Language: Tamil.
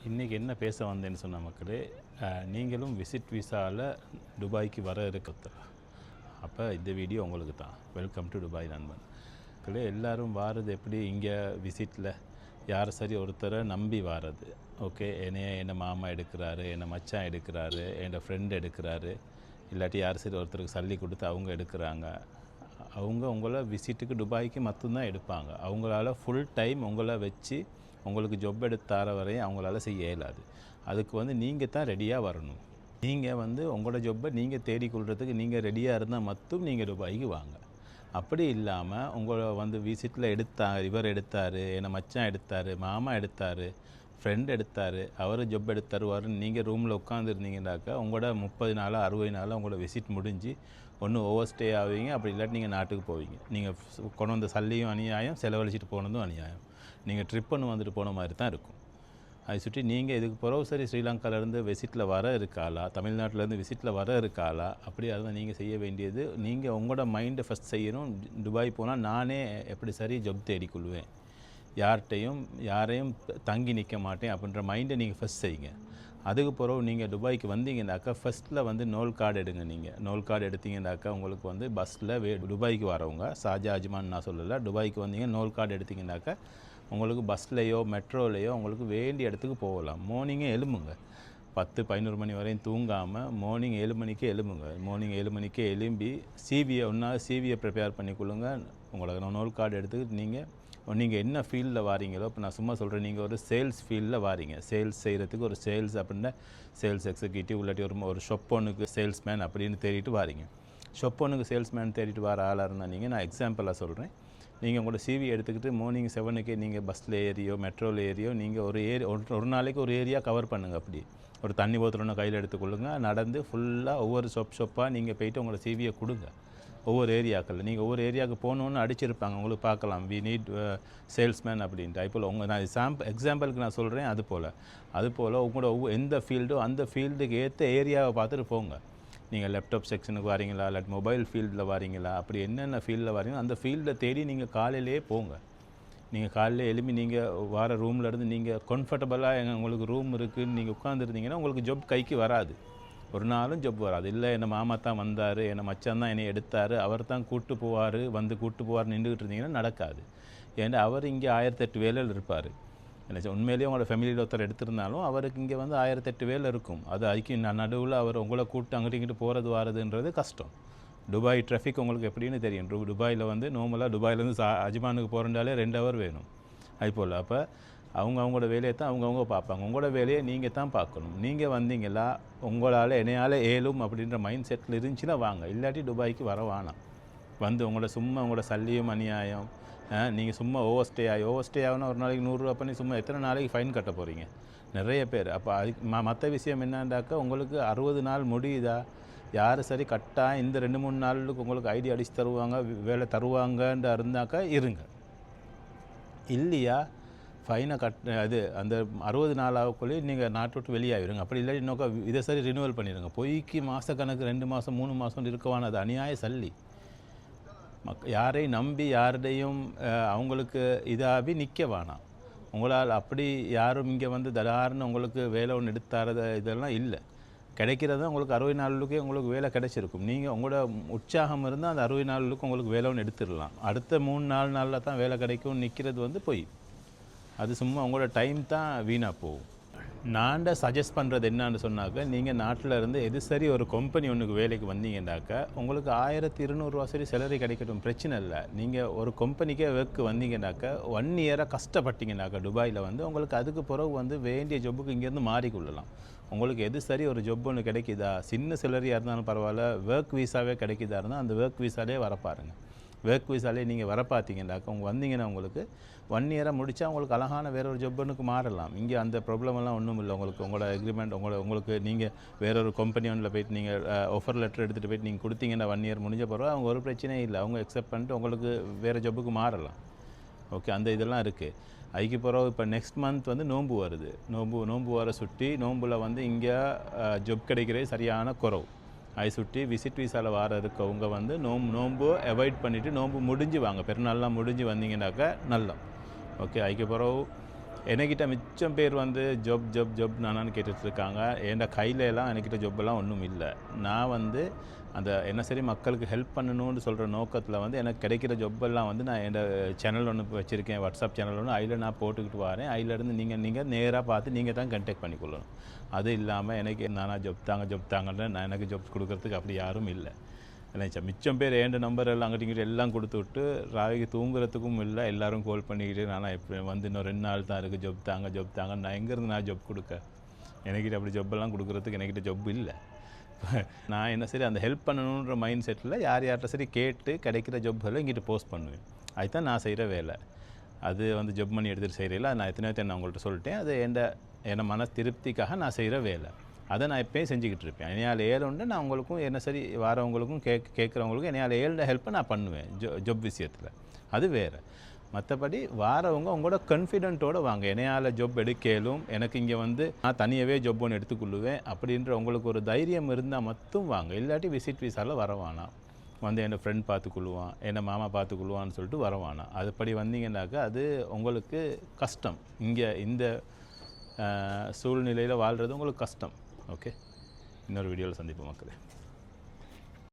இன்றைக்கி என்ன பேச வந்தேன்னு சொன்ன மக்களே, நீங்களும் விசிட் விசாவில் துபாய்க்கு வர இருக்கிறது. அப்போ இந்த வீடியோ உங்களுக்கு தான். வெல்கம் டு துபாய் நண்பன் மக்களே. எல்லோரும் வாரது எப்படி இங்கே விசிட்டில் யார் சரி ஒருத்தரை நம்பி வாரது. ஓகே, என்னை மாமா எடுக்கிறாரு, என்னை மச்சான் எடுக்கிறாரு, என்னோட ஃப்ரெண்ட் எடுக்கிறாரு, இல்லாட்டி யார் சரி ஒருத்தருக்கு சல்லி கொடுத்து அவங்க எடுக்கிறாங்க. அவங்க உங்களை விசிட்டுக்கு துபாய்க்கு மட்டும்தான் எடுப்பாங்க. அவங்களால ஃபுல் டைம் உங்களை வச்சு உங்களுக்கு ஜொப் எடுத்து தர வரையும் அவங்களால செய்ய இயலாது. அதுக்கு நீங்கள் தான் ரெடியாக வரணும். நீங்கள் உங்களோட ஜொப்பை நீங்கள் தேடிக்கொள்கிறதுக்கு நீங்கள் ரெடியாக இருந்தால் மட்டும் நீங்கள் துபாய்க்கு வாங்க. அப்படி இல்லாமல் உங்களை விசிட்டில் இவர் எடுத்தார், என்னை மச்சான் எடுத்தார், மாமா எடுத்தார், ஃப்ரெண்ட் எடுத்தார், அவர் ஜொப் எடுத்து தருவார்னு நீங்கள் ரூமில் உட்காந்துருந்தீங்கன்னாக்கா உங்களோட 30 நாள் 60 நாள் உங்களோட விசிட் முடிஞ்சு ஒன்று ஓவர் ஸ்டே ஆவீங்க. அப்படி இல்லாட்டி நீங்கள் நாட்டுக்கு போவீங்க. நீங்கள் கொண்டு வந்த சல்லியும் அநியாயம், செலவழிச்சிட்டு போனதும் அநியாயம். நீங்கள் ட்ரிப் பண்ணி வந்துட்டு போன மாதிரி தான் இருக்கும். அதை சுற்றி நீங்கள் இதுக்கு பிறகு சரி ஸ்ரீலங்காவிலேருந்து விசிட்டில் வர இருக்காளா, தமிழ்நாட்டிலேருந்து விசிட்டில் வர இருக்காளா, அப்படி அதுதான் நீங்கள் செய்ய வேண்டியது. நீங்கள் உங்களோட மைண்டை ஃபஸ்ட் செய்யணும். துபாய் போனால் நானே எப்படி சரி ஜொப் தேடிக்கொள்வேன், யாரையும் தங்கி நிற்க மாட்டேன் அப்படின்ற மைண்டை நீங்கள் ஃபஸ்ட் செய்யுங்க. அதுக்கு பிறகு நீங்கள் துபாய்க்கு வந்தீங்கன்னாக்கா ஃபஸ்ட்டில் நோல் கார்டு எடுங்க. நீங்கள் நோல் கார்டு எடுத்தீங்கன்னாக்கா உங்களுக்கு பஸ்ஸில் துபாய்க்கு வரவங்க, ஷார்ஜா அஜ்மான் நான் சொல்லலை, துபாய்க்கு வந்தீங்க நோல் கார்டு எடுத்திங்கனாக்கா உங்களுக்கு பஸ்லேயோ மெட்ரோலையோ உங்களுக்கு வேண்டிய இடத்துக்கு போகலாம். மார்னிங்கே எழும்புங்க, 10-11 மணி வரையும் தூங்காமல் மார்னிங் 7 மணிக்கே எழும்புங்க. மார்னிங் 7 மணிக்கே எழும்பி சிவியை ப்ரிப்பேர் பண்ணிக்கொள்ளுங்க. உங்களுக்கு நோல் கார்டு எடுத்துக்கிட்டு நீங்கள் என்ன ஃபீல்டில் வாரீங்களோ, இப்போ நான் சும்மா சொல்கிறேன், நீங்கள் ஒரு சேல்ஸ் ஃபீல்டில் வாரீங்க. சேல்ஸ் செய்கிறதுக்கு ஒரு சேல்ஸ் அப்படின்னா சேல்ஸ் எக்ஸிக்யூட்டிவ் இல்லாட்டி ஒரு ஷாப் ஒன்றுக்கு சேல்ஸ்மேன் அப்படின்னு தேடிட்டு வாரீங்க. ஷாப் ஒன்றுக்கு சேல்ஸ்மேன் தேடிட்டு வர ஆளாக இருந்தால் நான் எக்ஸாம்பிளாக சொல்கிறேன். நீங்கள் உங்களோட சிவி எடுத்துக்கிட்டு மார்னிங் 7க்கே நீங்கள் பஸ்ஸில் ஏறியோ மெட்ரோவில் ஏறியோ நீங்கள் ஒரு நாளைக்கு ஒரு ஏரியா கவர் பண்ணுங்கள். அப்படி ஒரு தண்ணி போத்தலன்னு கையில் எடுத்துக்கொள்ளுங்க. நடந்து ஃபுல்லாக ஒவ்வொரு ஷாப்பாக நீங்கள் போய்ட்டு உங்களோட சிவியை கொடுங்க. ஒவ்வொரு ஏரியாக்களில் நீங்கள் ஒவ்வொரு ஏரியாவுக்கு போகணுன்னு அடிச்சிருப்பாங்க, உங்களுக்கு பார்க்கலாம் வி நீட் சேல்ஸ்மேன் அப்படின்ட்டு. அதுபோல் நான் எக்ஸாம்பிளுக்கு நான் சொல்கிறேன். அதுபோல் உங்களோட எந்த ஃபீல்டோ அந்த ஃபீல்டுக்கு ஏற்ற ஏரியாவை பார்த்துட்டு போங்க. நீங்கள் லேப்டாப் செக்ஷனுக்கு வாரீங்களா, இல்லாட்டி மொபைல் ஃபீல்டில் வாரீங்களா, அப்படி என்னென்ன ஃபீல்டில் வாரீங்களோ அந்த ஃபீல்டை தேடி நீங்கள் காலையிலே போங்க. நீங்கள் காலையில் எழுப்பி நீங்கள் வார ரூமில் இருந்து நீங்கள் கம்ஃபர்டபுளாக உங்களுக்கு ரூம் இருக்குதுன்னு நீங்கள் உட்காந்துருந்தீங்கன்னா உங்களுக்கு ஜாப் கைக்கு வராது. ஒரு நாளும் ஜாப் வராது. இல்லை என்னை மாமா தான் வந்தார், என்னை மச்சான் தான் என்னை எடுத்தார், அவர் தான் கூப்பிட்டு போவார் நின்றுக்கிட்டு இருந்தீங்கன்னா நடக்காது. ஏன்னா அவர் இங்கே 1008 வேலையில் இருப்பார். என்ன உண்மையிலேயே உங்களோட ஃபேமிலியில் ஒருத்தர் எடுத்திருந்தாலும் அவருக்கு இங்கே 1008 வேலை இருக்கும். அதுக்கு நடுவில் அவர் உங்களை கூப்பிட்டு அங்கிட்டு போகிறது வாரதுன்றது கஷ்டம். துபாய் டிராஃபிக் உங்களுக்கு எப்படின்னு தெரியும். துபாயில் நார்மலாக துபாயிலேருந்து அஜ்மானுக்கு போகிறண்டாலே 2 ஹவர் வேணும். அதுபோல் அப்போ அவங்களோட வேலையை தான் அவங்கவுங்க பார்ப்பாங்க. உங்களோட வேலையை நீங்கள் தான் பார்க்கணும். நீங்கள் வந்தீங்களா உங்களால் என்னையால் ஏலும் அப்படின்ற மைண்ட் செட்டில் இருந்துச்சுன்னா வாங்க, இல்லாட்டி துபாய்க்கு வர வேணாம். உங்களோட சல்லியும் அநியாயம். நீங்கள் சும்மா ஓவர் ஸ்டே ஆகுனா ஒரு நாளைக்கு 100 ரூபா பண்ணி சும்மா எத்தனை நாளைக்கு ஃபைன் கட்ட போகிறீங்க? நிறைய பேர். அப்போ அதுக்கு மற்ற விஷயம் என்னண்டாக்கா, உங்களுக்கு 60 நாள் முடியுதா, யார் சரி கட்டாயம் இந்த 2-3 நாளுக்கு உங்களுக்கு ஐடி அடித்து தருவாங்க, வேலை தருவாங்கன்ற இருந்தாக்கா இருங்க. இல்லையா ஃபைனை அந்த 60 நாள் ஆகக்குள்ளே நீங்கள் நாட்டை விட்டு வெளியாகிடுங்க. அப்படி இல்லை இன்னொக்கா இதை சரி ரினியூவல் பண்ணிடுங்க. பொய்க்கு மாதக்கணக்கு 2 மாதம் 3 மாதம் இருக்கவான அது அநியாய சல்லி. யாரையும் நம்பி யாருடையும் அவங்களுக்கு இதாகி நிற்க வேணாம். உங்களால் அப்படி யாரும் இங்கே தடார்னு உங்களுக்கு வேலை ஒன்று எடுத்தாரத இதெல்லாம் இல்லை. கிடைக்கிறதா உங்களுக்கு 60 நாளுக்கே உங்களுக்கு வேலை கிடைச்சிருக்கும். நீங்கள் உங்களோட உற்சாகம் இருந்தால் அந்த 60 நாளுக்கு உங்களுக்கு வேலை ஒன்று எடுத்துடலாம். அடுத்த 3-4 நாளில் தான் வேலை கிடைக்கும் நிற்கிறது போய் அது சும்மா உங்களோட டைம் தான் வீணாக போகும். நான் சஜஸ்ட் பண்ணுறது என்னான்னு சொன்னாக்க, நீங்கள் நாட்டில் இருந்து எது சரி ஒரு கம்பெனி ஒன்றுக்கு வேலைக்கு வந்தீங்கன்னாக்கா உங்களுக்கு 1200 ரூபா சரி சேலரி கிடைக்கட்டும், பிரச்சனை இல்லை. நீங்கள் ஒரு கம்பெனிக்கே ஒர்க்கு வந்தீங்கன்னாக்கா 1 இயராக கஷ்டப்பட்டீங்கன்னாக்கா துபாயில் உங்களுக்கு அதுக்கு பிறகு வேண்டிய ஜொப்புக்கு இங்கேருந்து மாறிக்கொள்ளலாம். உங்களுக்கு எது சரி ஒரு ஜொப் ஒன்று கிடைக்குதா, சின்ன சேலரியாக இருந்தாலும் பரவாயில்ல, ஒர்க் வீசாவே கிடைக்குதா இருந்தால் அந்த ஒர்க் வீசாலே வர பாருங்கள். ஒர்க் வீசாலே நீங்கள் வர பார்த்தீங்கன்னாக்கா வந்தீங்கன்னா உங்களுக்கு 1 இயராக முடித்தா உங்களுக்கு அழகான வேறொரு ஜொப்பனுக்கு மாறலாம். இங்கே அந்த ப்ராப்ளமெல்லாம் ஒன்றும் இல்லை. உங்களோட அக்ரிமெண்ட் உங்களுக்கு நீங்கள் வேறொரு கம்பெனி ஒன்றில் போய்ட்டு நீங்கள் ஆஃபர் லெட்டர் எடுத்துகிட்டு போய்ட்டு நீங்கள் கொடுத்தீங்கன்னா 1 இயர் முடிஞ்ச பிறகு அவங்க ஒரு பிரச்சனையும் இல்லை, அவங்க அக்செப்ட் பண்ணிட்டு உங்களுக்கு வேறு ஜொப்புக்கு மாறலாம். ஓகே, அந்த இதெல்லாம் இருக்குது. அதுக்கு பிறகு இப்போ நெக்ஸ்ட் மந்த் நோன்பு வருது. நோன்பு வர சுட்டி நோம்பில் இங்கே ஜொப் கிடைக்கிறதே சரியான குறவு. அதை சுற்றி விசிட் வீசாவில் வார இருக்கவங்க நோன்பு அவாய்ட் பண்ணிவிட்டு நோன்பு முடிஞ்சு வாங்க. பெருநாள்லாம் முடிஞ்சு வந்தீங்கன்னாக்கா நல்லா. ஓகே, அதுக்கு பிறகு என்கிட்ட மிச்சம் பேர் வந்து ஜொப் நானான்னு கேட்டுட்ருக்காங்க. என் கையில எல்லாம் என்கிட்ட ஜொப்பெல்லாம் ஒன்றும் இல்லை. நான் வந்து அந்த என்ன சரி மக்களுக்கு ஹெல்ப் பண்ணணும்னு சொல்கிற நோக்கத்தில் வந்து எனக்கு கிடைக்கிற ஜொப்பெல்லாம் வந்து நான் என் சேனல் ஒன்று வச்சுருக்கேன், வாட்ஸ்அப் சேனல் ஒன்று. அதில் நான் போட்டுக்கிட்டு வரேன். அதிலேருந்து நீங்கள் நேராக பார்த்து நீங்கள் தான் கான்டாக்ட் பண்ணிக்கொள்ளணும். அது இல்லாமல் எனக்கு நானாக ஜொப் தாங்கன்னு நான் எனக்கு ஜொப் கொடுக்கறதுக்கு அப்படி யாரும் இல்லை. நினச்சா மிச்சம் பேர் ஏண்ட நம்பர் எல்லாம் அங்கிட்டு எல்லாம் கொடுத்து விட்டு ராவிக்கு தூங்குறதுக்கும் இல்லை. எல்லோரும் கால் பண்ணிக்கிட்டு நானும் எப்படி வந்து இன்னும் 2 நாள் தான் இருக்குது, ஜொப் தாங்க. நான் எங்கேருந்து நான் ஜொப் கொடுக்க? எனக்கிட்ட அப்படி ஜொப்பெல்லாம் கொடுக்குறதுக்கு என்கிட்ட ஜொப் இல்லை. நான் என்ன சரி அந்த ஹெல்ப் பண்ணணுன்ற மைண்ட் செட்டில் யார்கிட்ட சரி கேட்டு கிடைக்கிற ஜொப்களை இங்கிட்ட போஸ்ட் பண்ணுவேன். அதுதான் நான் செய்கிற வேலை. அது வந்து ஜொப் பண்ணி எடுத்துகிட்டு செய்கிறீங்களா, நான் எத்தனை நான் உங்கள்கிட்ட சொல்லிட்டேன். அது என்ன மன திருப்திக்காக நான் செய்கிற வேலை. அதை நான் எப்போயும் செஞ்சுக்கிட்டு இருப்பேன். என்னையால் ஏழுண்டு நான் உங்களுக்கும் என்ன சரி வரவங்களுக்கும் கேட்குறவங்களுக்கும் என்னையால் ஏழுட ஹெல்ப்பை நான் பண்ணுவேன் ஜொப் விஷயத்தில். அது வேறு. மற்றபடி வாரவங்க உங்களோட கான்ஃபிடென்ட்டோடு வாங்க. என்னையால் ஜொப் எடுக்கலும், எனக்கு இங்கே வந்து நான் தனியாகவே ஜொப் ஒன்று எடுத்துக்கொள்ளுவேன் அப்படின்ற உங்களுக்கு ஒரு தைரியம் இருந்தால் மட்டும் வாங்க. இல்லாட்டி விசிட் விசாவில் வரவானா, வந்து என் ஃப்ரெண்ட் பார்த்துக்கொள்ளுவான், என் மாமா பார்த்துக்கொள்ளுவான்னு சொல்லிட்டு வரவானா. அதுபடி வந்தீங்கன்னாக்கா அது உங்களுக்கு கஷ்டம். இங்கே இந்த சூழ்நிலையில் வாழ்கிறது உங்களுக்கு கஷ்டம். ஓகே, இன்னொரு வீடியோவில் சந்திப்போம் மக்களே.